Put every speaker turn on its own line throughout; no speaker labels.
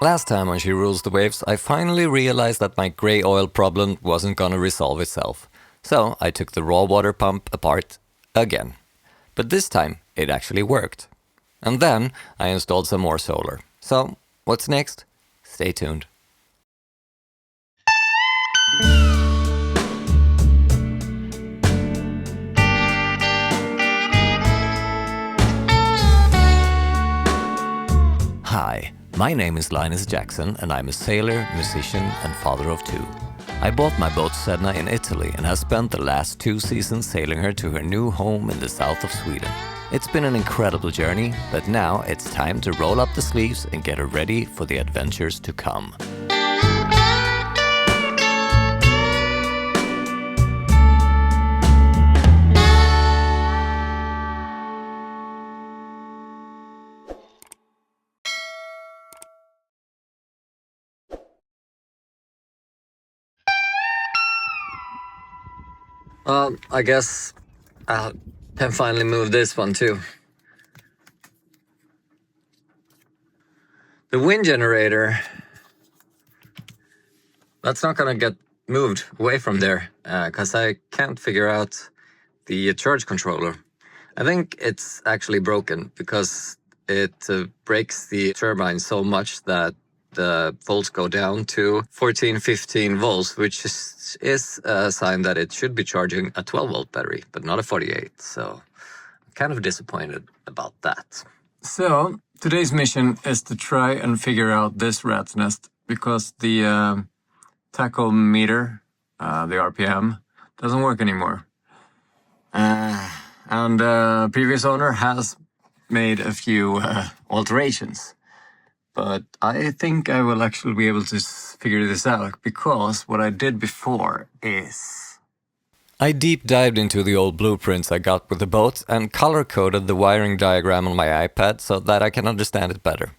Last time on She Rules the Waves, I finally realized that my grey oil problem wasn't gonna resolve itself. So I took the raw water pump apart again. But this time, it actually worked. And then I installed some more solar. So, what's next? Stay tuned. Hi, my name is Linus Jackson and I'm a sailor, musician and father of two. I bought my boat Sedna in Italy and have spent the last 2 seasons sailing her to her new home in the south of Sweden. It's been an incredible journey, but now it's time to roll up the sleeves and get her ready for the adventures to come. I guess I can finally move this one too. The wind generator, that's not gonna get moved away from there because I can't figure out the charge controller. I think it's actually broken because it breaks the turbine so much that the volts go down to 14-15 volts, which is a sign that it should be charging a 12-volt battery, but not a 48. So I'm kind of disappointed about that.
So today's mission is to try and figure out this rat's nest because the tachometer, the RPM, doesn't work anymore. And previous owner has made a few alterations. But I think I will actually be able to figure this out because what I did before is...
I deep dived into the old blueprints I got with the boat and color-coded the wiring diagram on my iPad so that I can understand it better.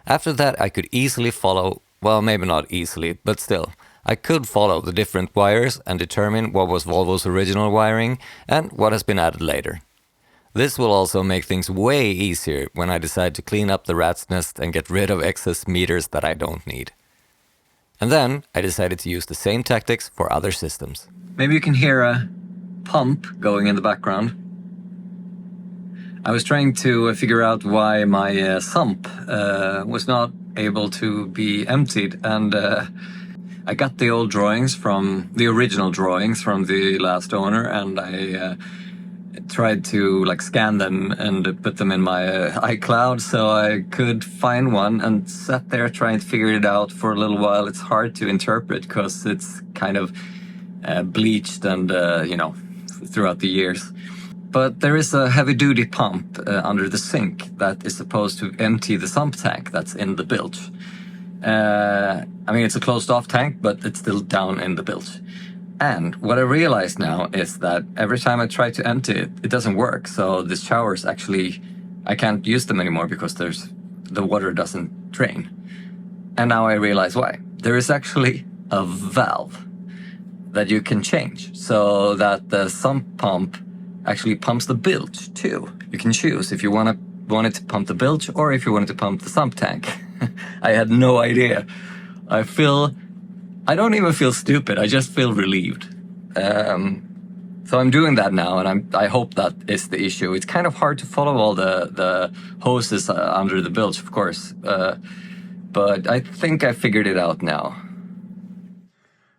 After that I could easily follow, well maybe not easily, but still, I could follow the different wires and determine what was Volvo's original wiring and what has been added later. This will also make things way easier when I decide to clean up the rat's nest and get rid of excess meters that I don't need. And then I decided to use the same tactics for other systems.
Maybe you can hear a pump going in the background. I was trying to figure out why my sump was not able to be emptied, and I got the old drawings from the original drawings from the last owner, and I tried to scan them and put them in my iCloud so I could find one, and sat there trying to figure it out for a little while. It's hard to interpret because it's kind of bleached and throughout the years. But there is a heavy-duty pump under the sink that is supposed to empty the sump tank that's in the bilge. It's a closed-off tank, but it's still down in the bilge. And what I realize now is that every time I try to empty it, it doesn't work. So the showers actually, I can't use them anymore because the water doesn't drain. And now I realize why. There is actually a valve that you can change so that the sump pump actually pumps the bilge too. You can choose if you want it to pump the bilge or if you want it to pump the sump tank. I had no idea. I don't even feel stupid, I just feel relieved. So I'm doing that now, and I hope that is the issue. It's kind of hard to follow all the hoses under the bilge, of course. But I think I figured it out now.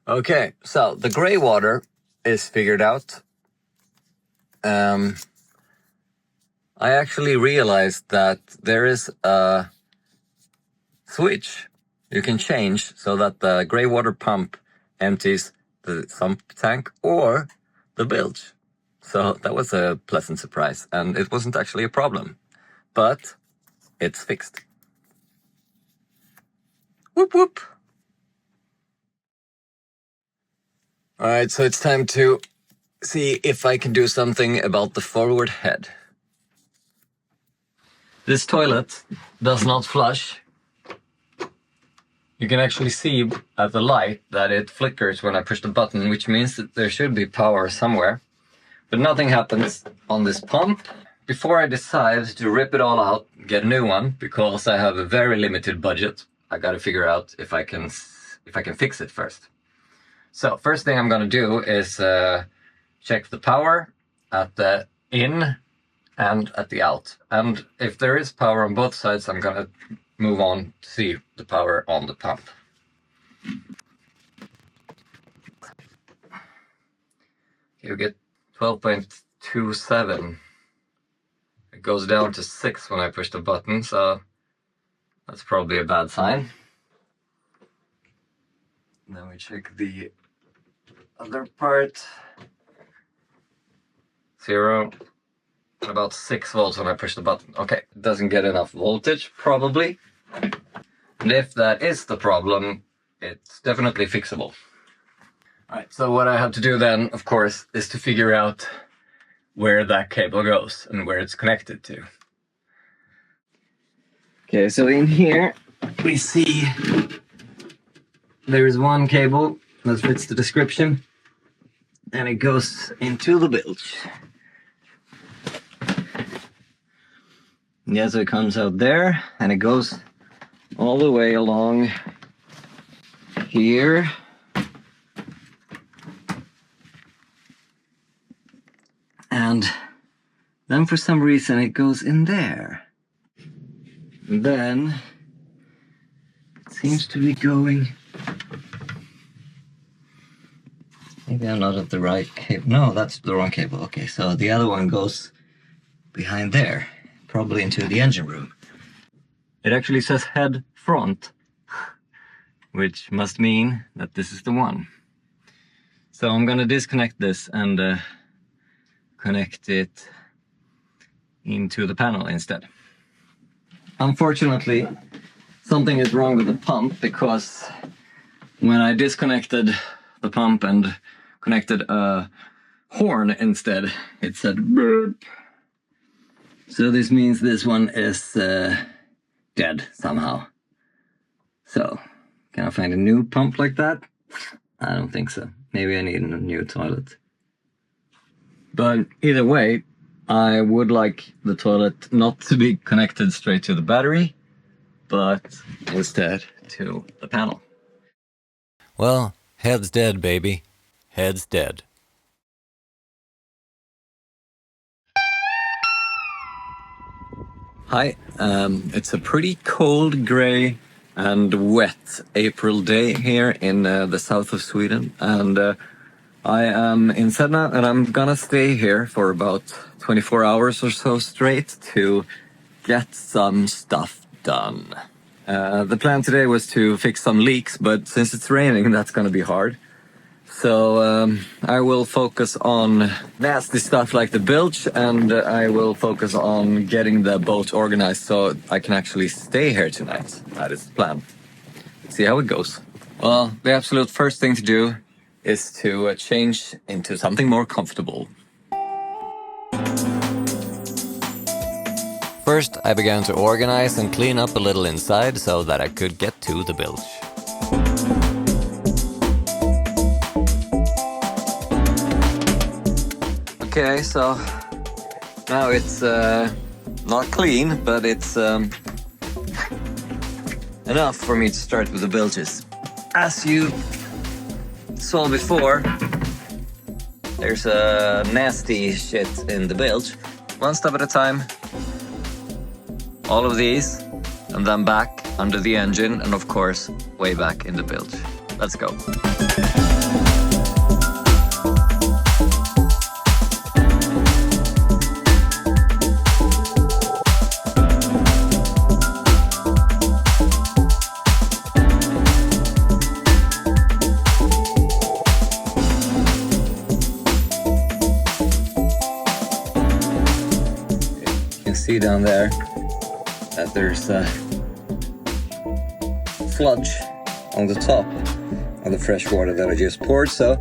Okay, so the gray water is figured out. I actually realized that there is a switch you can change so that the gray water pump empties the sump tank or the bilge. So that was a pleasant surprise, and it wasn't actually a problem. But it's fixed. Whoop whoop. Alright, so it's time to see if I can do something about the forward head. This toilet does not flush. You can actually see at the light that it flickers when I push the button, which means that there should be power somewhere. But nothing happens on this pump. Before I decide to rip it all out, get a new one, because I have a very limited budget, I gotta figure out if I can fix it first. So first thing I'm gonna do is check the power at the in and at the out. And if there is power on both sides, I'm gonna move on to see the power on the pump. You get 12.27. It goes down to 6 when I push the button, so that's probably a bad sign. Then we check the other part. 0. About 6 volts when I push the button. Okay, it doesn't get enough voltage, probably. And if that is the problem, it's definitely fixable. Alright, so what I have to do then, of course, is to figure out where that cable goes and where it's connected to. Okay, so in here we see there is one cable that fits the description, and it goes into the bilge. Yeah, so it comes out there and it goes all the way along here. And then for some reason it goes in there. And then it seems to be going. Maybe I'm not at the right cable. No, that's the wrong cable. Okay, so the other one goes behind there, probably into the engine room. It actually says head front, which must mean that this is the one. So I'm gonna disconnect this and connect it into the panel instead. Unfortunately, something is wrong with the pump, because when I disconnected the pump and connected a horn instead, it said burp. So this means this one is dead somehow. So, can I find a new pump like that? I don't think so. Maybe I need a new toilet. But either way, I would like the toilet not to be connected straight to the battery, but instead to the panel.
Well, head's dead, baby. Head's dead.
Hi, it's a pretty cold, grey and wet April day here in the south of Sweden, and I am in Sedna, and I'm gonna stay here for about 24 hours or so straight to get some stuff done. The plan today was to fix some leaks, but since it's raining, that's gonna be hard. So I will focus on nasty stuff like the bilge, and I will focus on getting the boat organized so I can actually stay here tonight. That is the plan. Let's see how it goes. Well, the absolute first thing to do is to change into something more comfortable.
First, I began to organize and clean up a little inside so that I could get to the bilge.
Okay, so now it's not clean, but it's enough for me to start with the bilges. As you saw before, there's a nasty shit in the bilge. One step at a time. All of these, and then back under the engine, and of course, way back in the bilge. Let's go. See down there that there's sludge on the top of the fresh water that I just poured, so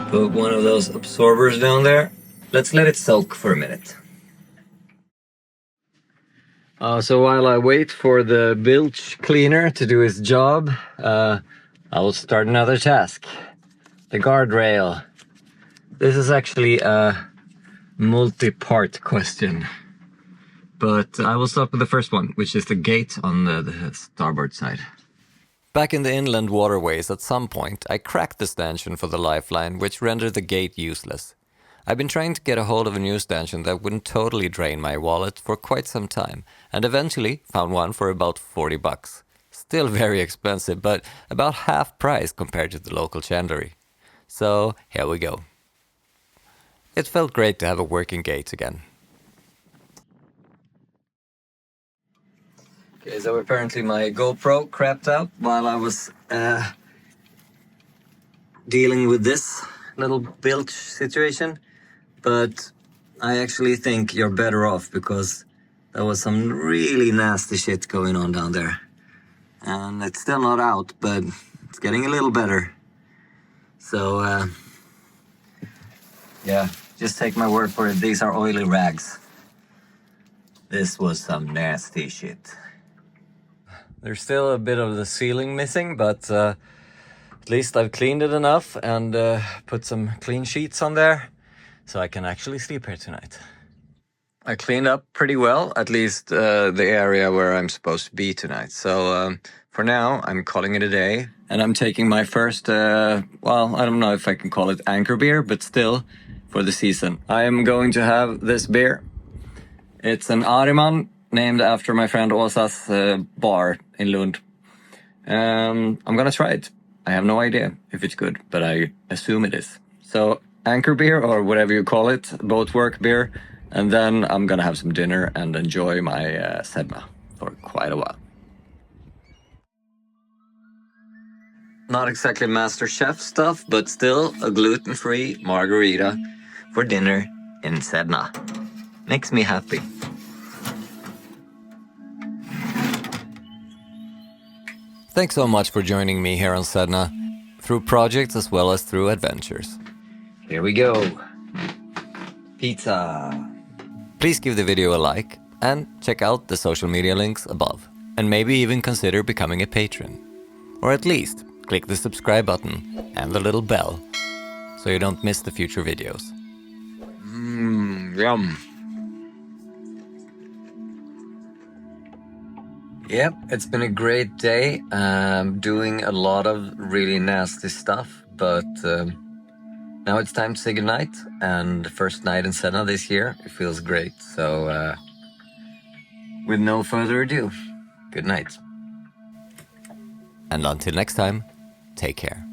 put one of those absorbers down there. Let's let it soak for a minute. So while I wait for the bilge cleaner to do his job, I will start another task. The guardrail. This is actually a multi-part question. But I will start with the first one, which is the gate on the starboard side.
Back in the inland waterways at some point, I cracked the stanchion for the lifeline, which rendered the gate useless. I've been trying to get a hold of a new stanchion that wouldn't totally drain my wallet for quite some time, and eventually found one for about 40 bucks. Still very expensive, but about half price compared to the local chandlery. So here we go. It felt great to have a working gate again.
Okay, so apparently my GoPro crapped out while I was dealing with this little bilge situation. But I actually think you're better off because there was some really nasty shit going on down there. And it's still not out, but it's getting a little better. So, yeah, just take my word for it. These are oily rags. This was some nasty shit. There's still a bit of the ceiling missing, but at least I've cleaned it enough and put some clean sheets on there so I can actually sleep here tonight. I cleaned up pretty well, at least the area where I'm supposed to be tonight. So for now, I'm calling it a day. And I'm taking my first, well, I don't know if I can call it anchor beer, but still for the season. I am going to have this beer. It's an Ariman, named after my friend Åsa's bar in Lund. I'm gonna try it. I have no idea if it's good, but I assume it is. So anchor beer, or whatever you call it, boat work beer. And then I'm gonna have some dinner and enjoy my Sedna for quite a while. Not exactly master chef stuff, but still a gluten-free margarita for dinner in Sedna. Makes me happy.
Thanks so much for joining me here on Sedna, through projects as well as through adventures.
Here we go. Pizza.
Please give the video a like and check out the social media links above. And maybe even consider becoming a patron. Or at least click the subscribe button and the little bell so you don't miss the future videos.
Yum. Yep, it's been a great day. Doing a lot of really nasty stuff, but now it's time to say goodnight. And the first night in Sedna this year, it feels great. So, with no further ado, good night.
And until next time, take care.